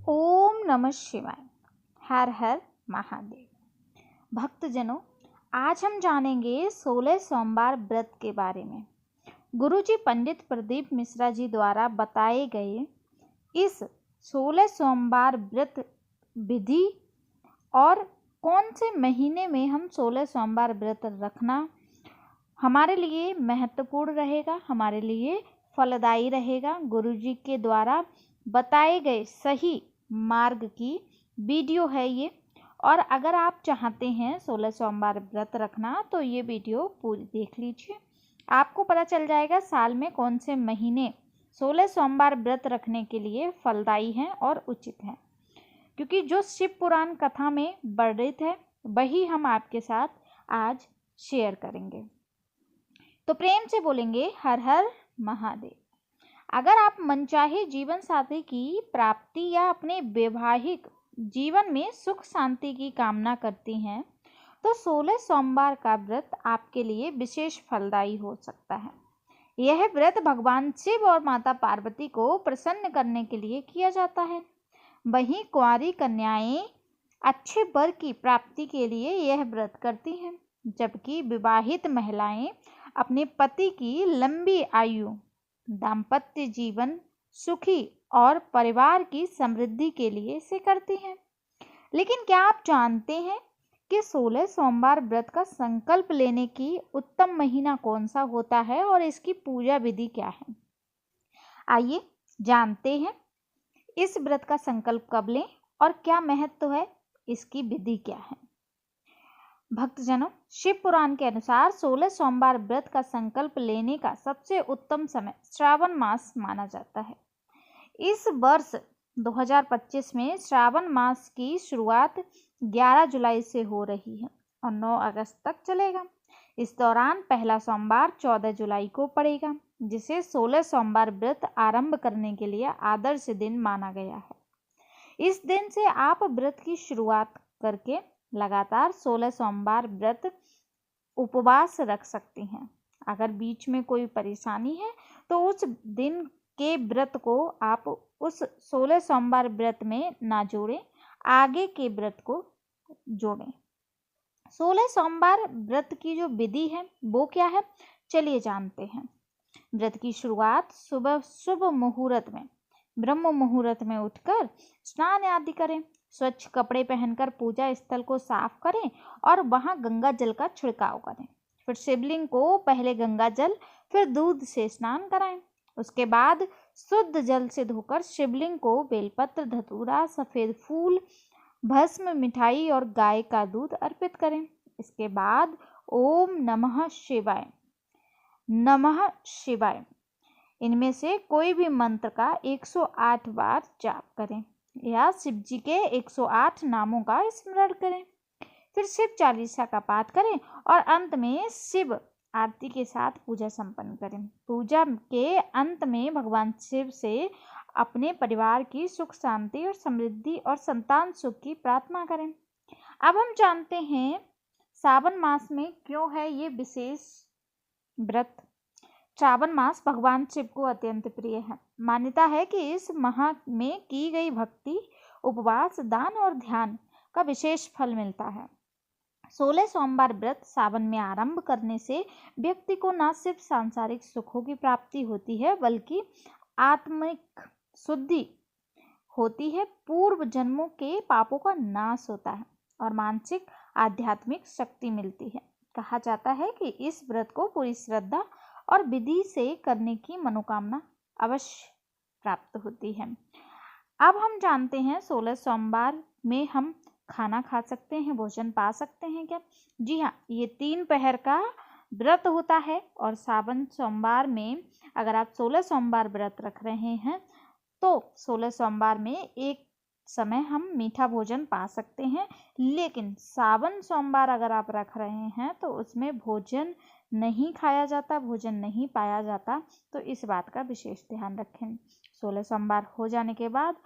ओम नमः शिवाय। हर हर महादेव। भक्तजनों, आज हम जानेंगे 16 सोमवार व्रत के बारे में। गुरुजी पंडित प्रदीप मिश्रा जी द्वारा बताए गए इस 16 सोमवार व्रत विधि और कौन से महीने में हम 16 सोमवार व्रत रखना हमारे लिए महत्वपूर्ण रहेगा, हमारे लिए फलदायी रहेगा। गुरुजी के द्वारा बताए गए सही मार्ग की वीडियो है ये। और अगर आप चाहते हैं 16 सोमवार व्रत रखना तो ये वीडियो पूरी देख लीजिए। आपको पता चल जाएगा साल में कौन से महीने 16 सोमवार व्रत रखने के लिए फलदायी हैं और उचित हैं, क्योंकि जो शिव पुराण कथा में वर्णित है वही हम आपके साथ आज शेयर करेंगे। तो प्रेम से बोलेंगे हर हर महादेव। अगर आप मनचाहे जीवन साथी की प्राप्ति या अपने वैवाहिक जीवन में सुख शांति की कामना करती हैं तो 16 सोमवार का व्रत आपके लिए विशेष फलदायी हो सकता है। यह व्रत भगवान शिव और माता पार्वती को प्रसन्न करने के लिए किया जाता है। वहीं कुंवारी कन्याएं अच्छे वर की प्राप्ति के लिए यह व्रत करती हैं, जबकि विवाहित महिलाएं अपने पति की लंबी आयु, दाम्पत्य जीवन सुखी और परिवार की समृद्धि के लिए इसे करती हैं। लेकिन क्या आप जानते हैं कि 16 सोमवार व्रत का संकल्प लेने की उत्तम महीना कौन सा होता है और इसकी पूजा विधि क्या है? आइए जानते हैं इस व्रत का संकल्प कब लें और क्या महत्व है, इसकी विधि क्या है। भक्तजनों, शिव पुराण के अनुसार 16 सोमवार व्रत का संकल्प लेने का सबसे उत्तम समय श्रावण मास माना जाता है। इस वर्ष 2025 में श्रावण मास की शुरुआत 11 जुलाई से हो रही है और 9 अगस्त तक चलेगा। इस दौरान पहला सोमवार 14 जुलाई को पड़ेगा, जिसे 16 सोमवार व्रत आरंभ करने के लिए आदर्श दिन माना गया है। इस दिन से आप व्रत की शुरुआत करके लगातार 16 सोमवार व्रत उपवास रख सकती हैं। अगर बीच में कोई परेशानी है तो उस दिन के व्रत को आप उस 16 सोमवार व्रत में ना जोड़ें, आगे के व्रत को जोड़ें। 16 सोमवार व्रत की जो विधि है वो क्या है, चलिए जानते हैं। व्रत की शुरुआत सुबह शुभ मुहूर्त में, ब्रह्म मुहूर्त में उठकर स्नान आदि करें। स्वच्छ कपड़े पहनकर पूजा स्थल को साफ करें और वहां गंगा जल का छिड़काव करें। फिर शिवलिंग को पहले गंगा जल फिर दूध से स्नान कराएं। उसके बाद शुद्ध जल से धोकर शिवलिंग को बेलपत्र, धतूरा, सफेद फूल, भस्म, मिठाई और गाय का दूध अर्पित करें। इसके बाद ओम नमः शिवाय, नमः शिवाय इनमें से कोई भी मंत्र का 108 बार जाप करें या शिव जी के 108 नामों का स्मरण करें। फिर शिव चालीसा का पाठ करें और अंत में शिव आरती के साथ पूजा संपन्न करें। पूजा के अंत में भगवान शिव से अपने परिवार की सुख शांति और समृद्धि और संतान सुख की प्रार्थना करें। अब हम जानते हैं सावन मास में क्यों है ये विशेष व्रत। श्रावण मास भगवान शिव को अत्यंत प्रिय है। मान्यता है कि इस माह में की गई भक्ति, उपवास, दान और ध्यान का विशेष फल मिलता है। 16 सोमवार व्रत सावन में आरंभ करने से व्यक्ति को न सिर्फ सांसारिक सुखों की प्राप्ति होती है बल्कि आत्मिक शुद्धि होती है, पूर्व जन्मों के पापों का नाश होता है और मानसिक आध्यात्मिक शक्ति मिलती है। कहा जाता है कि इस व्रत को पूरी श्रद्धा और विधि से करने की मनोकामना अवश्य प्राप्त होती है। अब हम जानते हैं 16 सोमवार में हम खाना खा सकते हैं, भोजन पा सकते हैं क्या? जी हाँ, ये 3 पहर का व्रत होता है और सावन सोमवार में अगर आप 16 सोमवार व्रत रख रहे हैं तो 16 सोमवार में एक समय हम मीठा भोजन पा सकते हैं। लेकिन सावन सोमवार अगर आप रख रहे हैं तो उसमें भोजन नहीं खाया जाता, भोजन नहीं पाया जाता, तो इस बात का विशेष ध्यान रखें। 16 सोमवार हो जाने के बाद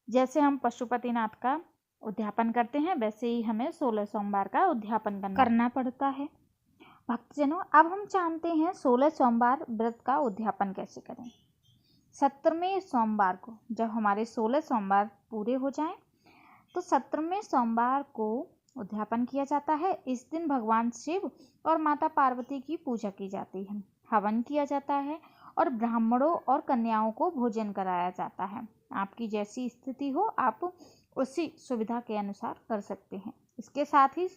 जैसे हम पशुपतिनाथ का उद्यापन करते हैं वैसे ही हमें 16 सोमवार का उद्यापन करना पड़ता है। भक्तजनों, अब हम जानते हैं 16 सोमवार व्रत का उद्यापन कैसे करें। 17वें सोमवार को, जब हमारे 16 सोमवार पूरे हो जाएं, तो 17वें सोमवार को उद्यापन किया जाता है। इस दिन भगवान शिव और माता पार्वती की पूजा की जाती है, हवन किया जाता है और ब्राह्मणों और कन्याओं को भोजन कराया जाता है। आपकी जैसी स्थिति हो आप उसी सुविधा के अनुसार कर सकते हैं। इसके साथ ही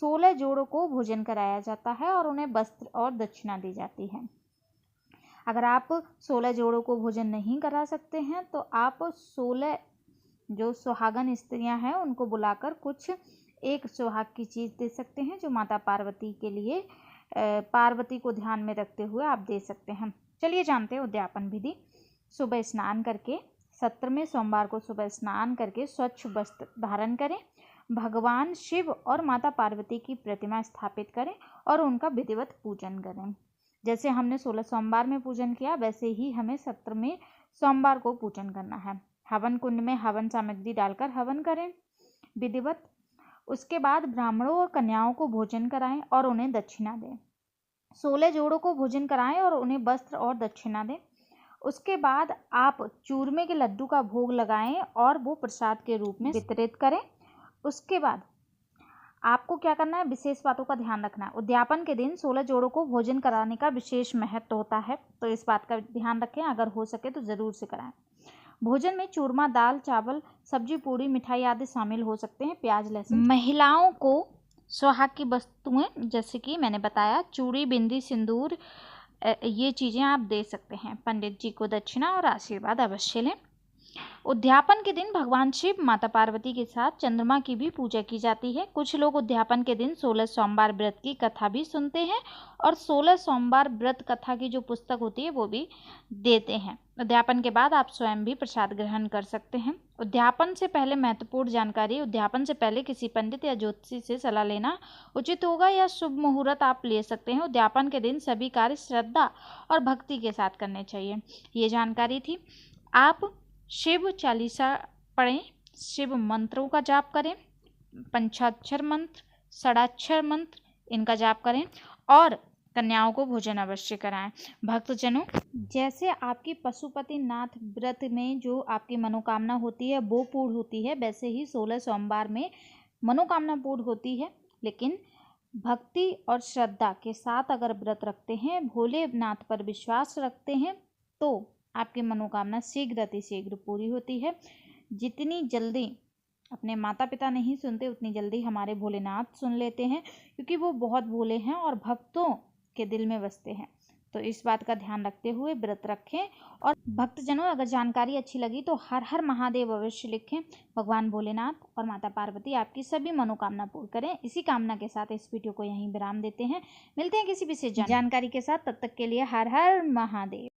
16 जोड़ों को भोजन कराया जाता है और उन्हें वस्त्र और दक्षिणा दी जाती है। अगर आप 16 जोड़ों को भोजन नहीं करा सकते हैं तो आप 16 जो सुहागन स्त्रियां हैं उनको बुलाकर कुछ एक सुहाग की चीज़ दे सकते हैं, जो माता पार्वती के लिए पार्वती को ध्यान में रखते हुए आप दे सकते हैं। चलिए जानते हैं उद्यापन विधि। सुबह स्नान करके 17वें सोमवार को सुबह स्नान करके स्वच्छ वस्त्र धारण करें, भगवान शिव और माता पार्वती की प्रतिमा स्थापित करें और उनका विधिवत पूजन करें। जैसे हमने 16 सोमवार में पूजन किया वैसे ही हमें 17वें सोमवार को पूजन करना है। हवन कुंड में हवन सामग्री डालकर हवन करें विधिवत। उसके बाद ब्राह्मणों और कन्याओं को भोजन कराएं और उन्हें दक्षिणा दें। 16 जोड़ों को भोजन कराएं और उन्हें वस्त्र और दक्षिणा दें। उसके बाद आप चूरमे के लड्डू का भोग लगाएं और वो प्रसाद के रूप में वितरित करें। उसके बाद आपको क्या करना है, विशेष बातों का ध्यान रखना है। उद्यापन के दिन 16 जोड़ों को भोजन कराने का विशेष महत्व होता है, तो इस बात का ध्यान रखें। अगर हो सके तो ज़रूर से कराएं। भोजन में चूरमा, दाल, चावल, सब्जी, पूड़ी, मिठाई आदि शामिल हो सकते हैं। प्याज, लहसुन। महिलाओं को सुहाग की वस्तुएं जैसे कि मैंने बताया चूड़ी, बिंदी, सिंदूर, ये चीज़ें आप दे सकते हैं। पंडित जी को दक्षिणा और आशीर्वाद अवश्य लें। उद्यापन के दिन भगवान शिव, माता पार्वती के साथ चंद्रमा की भी पूजा की जाती है। कुछ लोग उद्यापन के दिन 16 सोमवार व्रत की कथा भी सुनते हैं और 16 सोमवार व्रत कथा की जो पुस्तक होती है वो भी देते हैं। उद्यापन के बाद आप स्वयं भी प्रसाद ग्रहण कर सकते हैं। उद्यापन से पहले महत्वपूर्ण जानकारी। उद्यापन से पहले किसी पंडित या ज्योतिषी से सलाह लेना उचित होगा या शुभ मुहूर्त आप ले सकते हैं। उद्यापन के दिन सभी कार्य श्रद्धा और भक्ति के साथ करने चाहिए। ये जानकारी थी। आप शिव चालीसा पढ़ें, शिव मंत्रों का जाप करें, पंचाक्षर मंत्र, षडाक्षर मंत्र, इनका जाप करें और कन्याओं को भोजन अवश्य कराएं। भक्तजनों, जैसे आपकी पशुपतिनाथ व्रत में जो आपकी मनोकामना होती है वो पूर्ण होती है, वैसे ही 16 सोमवार में मनोकामना पूर्ण होती है। लेकिन भक्ति और श्रद्धा के साथ अगर व्रत रखते हैं, भोलेनाथ पर विश्वास रखते हैं, तो आपकी मनोकामना शीघ्र अतिशीघ्र पूरी होती है। जितनी जल्दी अपने माता पिता नहीं सुनते उतनी जल्दी हमारे भोलेनाथ सुन लेते हैं, क्योंकि वो बहुत भोले हैं और भक्तों के दिल में बसते हैं। तो इस बात का ध्यान रखते हुए व्रत रखें। और भक्तजनों, अगर जानकारी अच्छी लगी तो हर हर महादेव अवश्य लिखें। भगवान भोलेनाथ और माता पार्वती आपकी सभी मनोकामना पूर्ण करें। इसी कामना के साथ इस वीडियो को यहीं विराम देते हैं। मिलते हैं किसी विशेष जानकारी के साथ। तब तक के लिए हर हर महादेव।